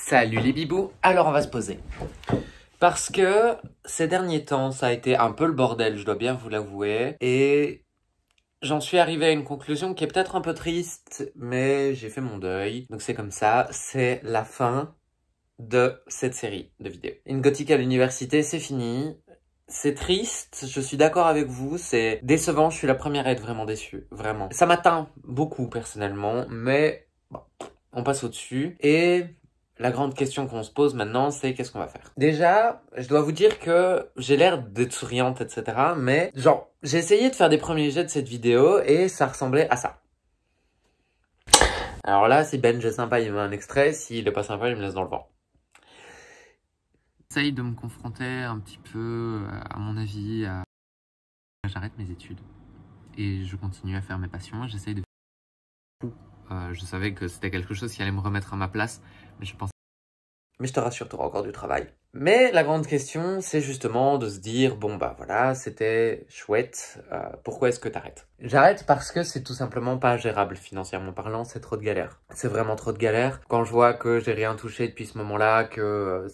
Salut les bibous, alors on va se poser. Parce que ces derniers temps, ça a été un peu le bordel, je dois bien vous l'avouer. Et j'en suis arrivé à une conclusion qui est peut-être un peu triste, mais j'ai fait mon deuil. Donc c'est comme ça, c'est la fin de cette série de vidéos. In Gothic à l'université, c'est fini. C'est triste, je suis d'accord avec vous, c'est décevant, je suis la première à être vraiment déçue, vraiment. Ça m'atteint beaucoup personnellement, mais bon, on passe au-dessus. Et la grande question qu'on se pose maintenant, c'est qu'est-ce qu'on va faire? Déjà, je dois vous dire que j'ai l'air d'être souriante, etc. Mais genre, j'ai essayé de faire des premiers jets de cette vidéo et ça ressemblait à ça. Alors là, si Ben est sympa, il met un extrait, s'il est pas sympa, il me laisse dans le vent. J'essaye de me confronter un petit peu, à mon avis, à... J'arrête mes études et je continue à faire mes passions. J'essaye de... je savais que c'était quelque chose qui allait me remettre à ma place, mais je pense... Mais je te rassure, tu auras encore du travail. Mais la grande question, c'est justement de se dire, bon bah voilà, c'était chouette, pourquoi est-ce que t'arrêtes? J'arrête parce que c'est tout simplement pas gérable financièrement parlant, c'est trop de galère. C'est vraiment trop de galère. Quand je vois que j'ai rien touché depuis ce moment-là, que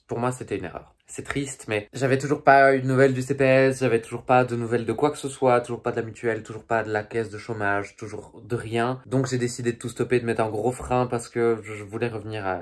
pour moi c'était une erreur. C'est triste, mais j'avais toujours pas une nouvelle du CPS, j'avais toujours pas de nouvelles de quoi que ce soit, toujours pas de la mutuelle, toujours pas de la caisse de chômage, toujours de rien. Donc j'ai décidé de tout stopper, de mettre un gros frein parce que je voulais revenir à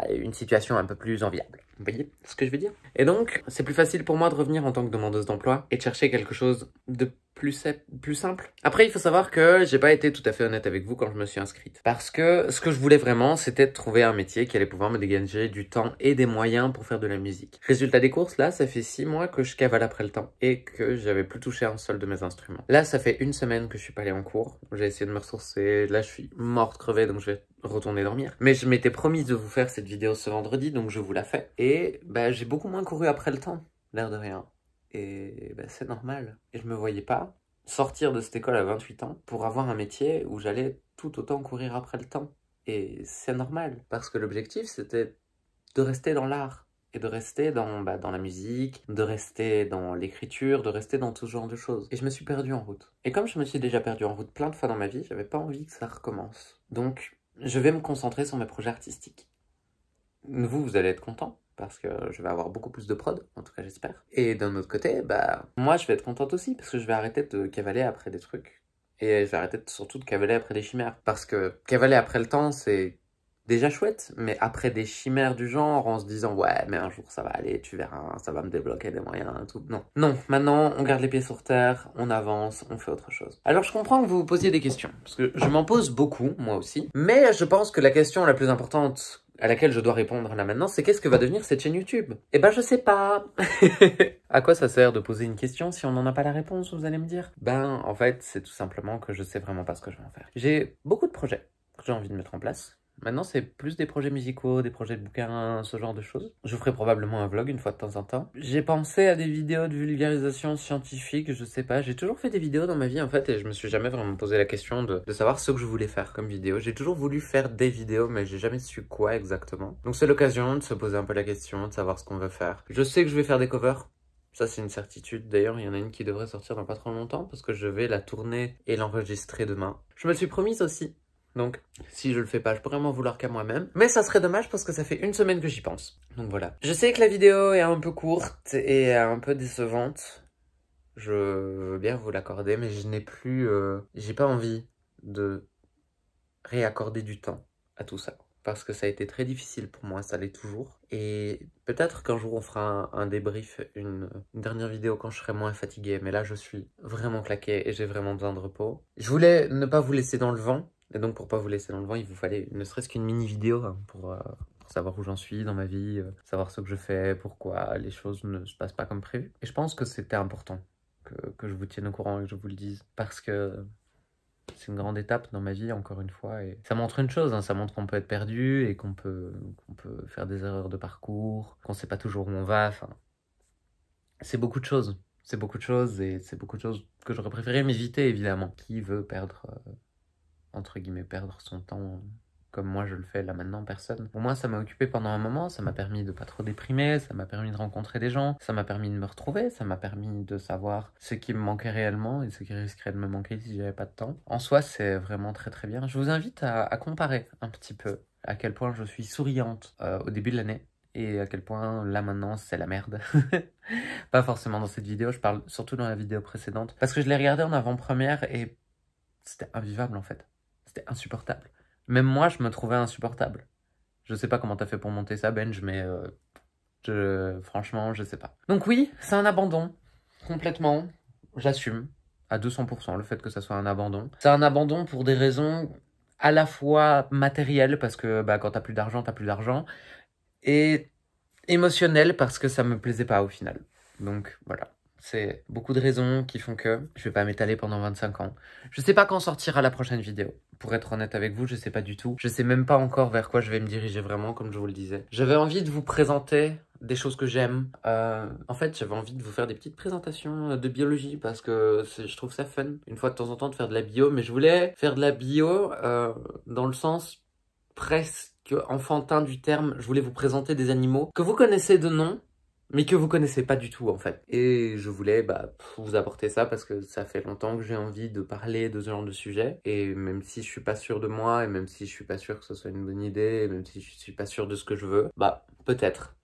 une situation un peu plus enviable. Vous voyez ce que je veux dire? Et donc, c'est plus facile pour moi de revenir en tant que demandeuse d'emploi et de chercher quelque chose de plus simple. Après, il faut savoir que j'ai pas été tout à fait honnête avec vous quand je me suis inscrite. Parce que ce que je voulais vraiment, c'était de trouver un métier qui allait pouvoir me dégager du temps et des moyens pour faire de la musique. Résultat des courses, là, ça fait 6 mois que je cavale après le temps et que j'avais plus touché un seul de mes instruments. Là, ça fait 1 semaine que je suis pas allé en cours. J'ai essayé de me ressourcer. Là, je suis morte crevée, donc je vais retourner dormir. Mais je m'étais promise de vous faire cette vidéo ce vendredi, donc je vous la fais. Et bah, j'ai beaucoup moins couru après le temps, l'air de rien. Et bah, c'est normal. Et je me voyais pas sortir de cette école à 28 ans pour avoir un métier où j'allais tout autant courir après le temps. Et c'est normal, parce que l'objectif, c'était de rester dans l'art. Et de rester dans la musique, de rester dans l'écriture, de rester dans tout ce genre de choses. Et je me suis perdu en route. Et comme je me suis déjà perdu en route plein de fois dans ma vie, j'avais pas envie que ça recommence. Donc, je vais me concentrer sur mes projets artistiques. Vous allez être content parce que je vais avoir beaucoup plus de prod, en tout cas j'espère. Et d'un autre côté, bah moi je vais être contente aussi parce que je vais arrêter de cavaler après des trucs. Et je vais arrêter surtout de cavaler après des chimères. Parce que cavaler après le temps, c'est déjà chouette, mais après des chimères du genre, en se disant ouais mais un jour ça va aller, tu verras, ça va me débloquer des moyens et tout. Non, non, maintenant on garde les pieds sur terre, on avance, on fait autre chose. Alors je comprends que vous vous posiez des questions, parce que je m'en pose beaucoup, moi aussi, mais je pense que la question la plus importante à laquelle je dois répondre là maintenant, c'est qu'est-ce que va devenir cette chaîne YouTube? Eh ben je sais pas. À quoi ça sert de poser une question si on n'en a pas la réponse, vous allez me dire? Ben en fait c'est tout simplement que je sais vraiment pas ce que je vais en faire. J'ai beaucoup de projets que j'ai envie de mettre en place. Maintenant, c'est plus des projets musicaux, des projets de bouquins, ce genre de choses. Je ferai probablement un vlog une fois de temps en temps. J'ai pensé à des vidéos de vulgarisation scientifique, je sais pas. J'ai toujours fait des vidéos dans ma vie, en fait, et je me suis jamais vraiment posé la question de savoir ce que je voulais faire comme vidéo. J'ai toujours voulu faire des vidéos, mais j'ai jamais su quoi exactement. Donc c'est l'occasion de se poser un peu la question, de savoir ce qu'on veut faire. Je sais que je vais faire des covers. Ça, c'est une certitude. D'ailleurs, il y en a une qui devrait sortir dans pas trop longtemps, parce que je vais la tourner et l'enregistrer demain. Je me le suis promise aussi. Donc, si je le fais pas, je pourrais m'en vouloir qu'à moi-même. Mais ça serait dommage parce que ça fait 1 semaine que j'y pense. Donc voilà. Je sais que la vidéo est un peu courte et un peu décevante. Je veux bien vous l'accorder, mais je n'ai plus... j'ai pas envie de réaccorder du temps à tout ça. Parce que ça a été très difficile pour moi, ça l'est toujours. Et peut-être qu'un jour on fera un débrief, une dernière vidéo quand je serai moins fatigué. Mais là, je suis vraiment claqué et j'ai vraiment besoin de repos. Je voulais ne pas vous laisser dans le vent. Et donc pour pas vous laisser dans le vent, il vous fallait ne serait-ce qu'une mini vidéo hein, pour savoir où j'en suis dans ma vie, savoir ce que je fais, pourquoi les choses ne se passent pas comme prévu. Et je pense que c'était important que je vous tienne au courant et que je vous le dise. Parce que c'est une grande étape dans ma vie, encore une fois. Et ça montre une chose, hein, ça montre qu'on peut être perdu et qu'on peut faire des erreurs de parcours, qu'on sait pas toujours où on va. Enfin, c'est beaucoup de choses. C'est beaucoup de choses et c'est beaucoup de choses que j'aurais préféré m'éviter, évidemment. Qui veut perdre... entre guillemets, perdre son temps comme moi je le fais là maintenant, personne. Au moins ça m'a occupé pendant un moment, ça m'a permis de pas trop déprimer, ça m'a permis de rencontrer des gens, ça m'a permis de me retrouver, ça m'a permis de savoir ce qui me manquait réellement et ce qui risquerait de me manquer si j'avais pas de temps. En soi, c'est vraiment très très bien. Je vous invite à comparer un petit peu à quel point je suis souriante au début de l'année. Et à quel point, là, maintenant, c'est la merde. Pas forcément dans cette vidéo, je parle surtout dans la vidéo précédente. Parce que je l'ai regardée en avant-première et c'était invivable, en fait. C'était insupportable. Même moi, je me trouvais insupportable. Je sais pas comment t'as fait pour monter ça, Benj, mais franchement, je sais pas. Donc oui, c'est un abandon. Complètement. J'assume à 200% le fait que ça soit un abandon. C'est un abandon pour des raisons à la fois matérielles, parce que bah, quand t'as plus d'argent, t'as plus d'argent. Et émotionnel parce que ça me plaisait pas au final. Donc voilà, c'est beaucoup de raisons qui font que je vais pas m'étaler pendant 25 ans. Je sais pas quand sortira la prochaine vidéo. Pour être honnête avec vous, je sais pas du tout. Je sais même pas encore vers quoi je vais me diriger vraiment, comme je vous le disais. J'avais envie de vous présenter des choses que j'aime. En fait, j'avais envie de vous faire des petites présentations de biologie parce que je trouve ça fun, une fois de temps en temps, de faire de la bio. Mais je voulais faire de la bio dans le sens presque enfantin du terme. Je voulais vous présenter des animaux que vous connaissez de nom, mais que vous connaissez pas du tout en fait. Et je voulais vous apporter ça parce que ça fait longtemps que j'ai envie de parler de ce genre de sujet. Et même si je suis pas sûr de moi, et même si je suis pas sûr que ce soit une bonne idée, et même si je suis pas sûr de ce que je veux, peut-être.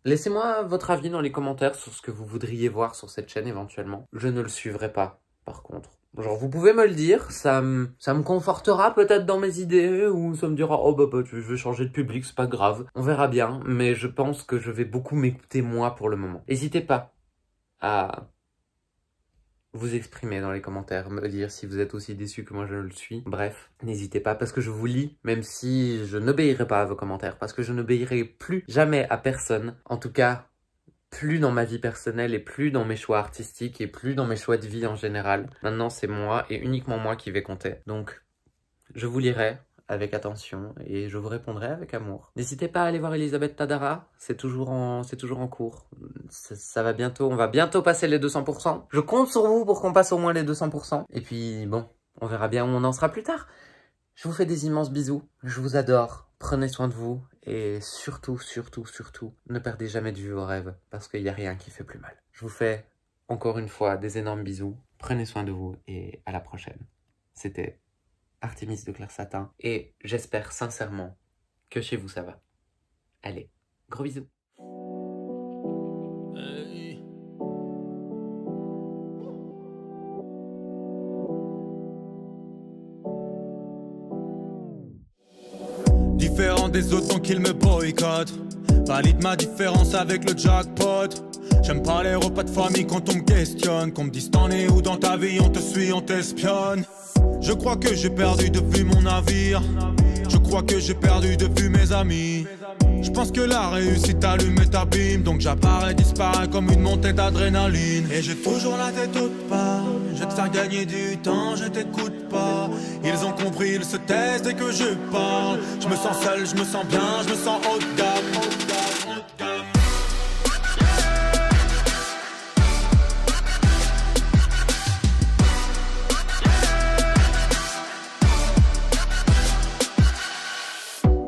Laissez-moi votre avis dans les commentaires sur ce que vous voudriez voir sur cette chaîne éventuellement. Je ne le suivrai pas, par contre. Genre, vous pouvez me le dire, ça me confortera peut-être dans mes idées, ou ça me dira « Oh je vais changer de public, c'est pas grave. » On verra bien, mais je pense que je vais beaucoup m'écouter moi pour le moment. N'hésitez pas à vous exprimer dans les commentaires, me dire si vous êtes aussi déçus que moi je le suis. Bref, n'hésitez pas, parce que je vous lis, même si je n'obéirai pas à vos commentaires, parce que je n'obéirai plus jamais à personne, en tout cas plus dans ma vie personnelle et plus dans mes choix artistiques et plus dans mes choix de vie en général. Maintenant, c'est moi et uniquement moi qui vais compter. Donc, je vous lirai avec attention et je vous répondrai avec amour. N'hésitez pas à aller voir Elisabeth Tadara, c'est toujours en cours. Ça va bientôt, on va bientôt passer les 200%. Je compte sur vous pour qu'on passe au moins les 200%. Et puis, bon, on verra bien où on en sera plus tard. Je vous fais des immenses bisous, je vous adore, prenez soin de vous et surtout, surtout, surtout, ne perdez jamais de vue vos rêves parce qu'il n'y a rien qui fait plus mal. Je vous fais encore une fois des énormes bisous, prenez soin de vous et à la prochaine. C'était Artémis de Clair Satin et j'espère sincèrement que chez vous ça va. Allez, gros bisous. Différent des autres donc ils me boycottent. Valide ma différence avec le jackpot. J'aime pas les repas de famille quand on me questionne, qu'on me dise t'en es où dans ta vie, on te suit, on t'espionne. Je crois que j'ai perdu de vue mon navire. Je crois que j'ai perdu de vue mes amis. Je pense que la réussite allume et t'abîme, donc j'apparais, disparais comme une montée d'adrénaline. Et j'ai toujours la tête haute part. Je vais te faire gagner du temps, je t'écoute pas. Ils ont compris, ils se taisent dès que je parle. Je me sens seul, je me sens bien, je me sens haut de gamme.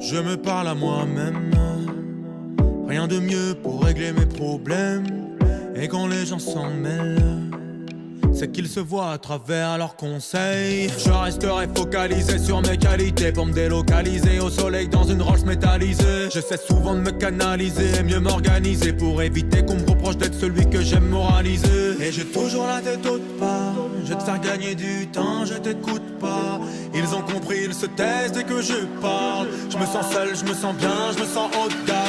Je me parle à moi-même. Rien de mieux pour régler mes problèmes. Et quand les gens s'en mêlent, c'est qu'ils se voient à travers leurs conseils. Je resterai focalisé sur mes qualités pour me délocaliser au soleil dans une roche métallisée. J'essaie souvent de me canaliser, mieux m'organiser pour éviter qu'on me reproche d'être celui que j'aime moraliser. Et j'ai toujours la tête haute part. Je vais te faire gagner du temps, je t'écoute pas. Ils ont compris, ils se taisent dès que je parle. Je me sens seul, je me sens bien, je me sens haut de gamme.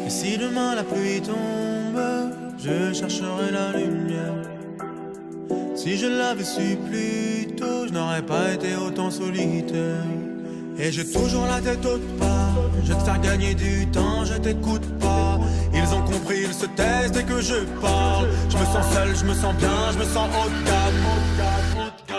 Et si demain la pluie tombe, je chercherai la lumière. Si je l'avais su plus tôt, je n'aurais pas été autant solitaire. Et j'ai toujours la tête haute part. Je vais te faire gagner du temps, je t'écoute pas. Ils ont compris, ils se taisent dès que je parle. Je me sens seul, je me sens bien, je me sens haut de gamme.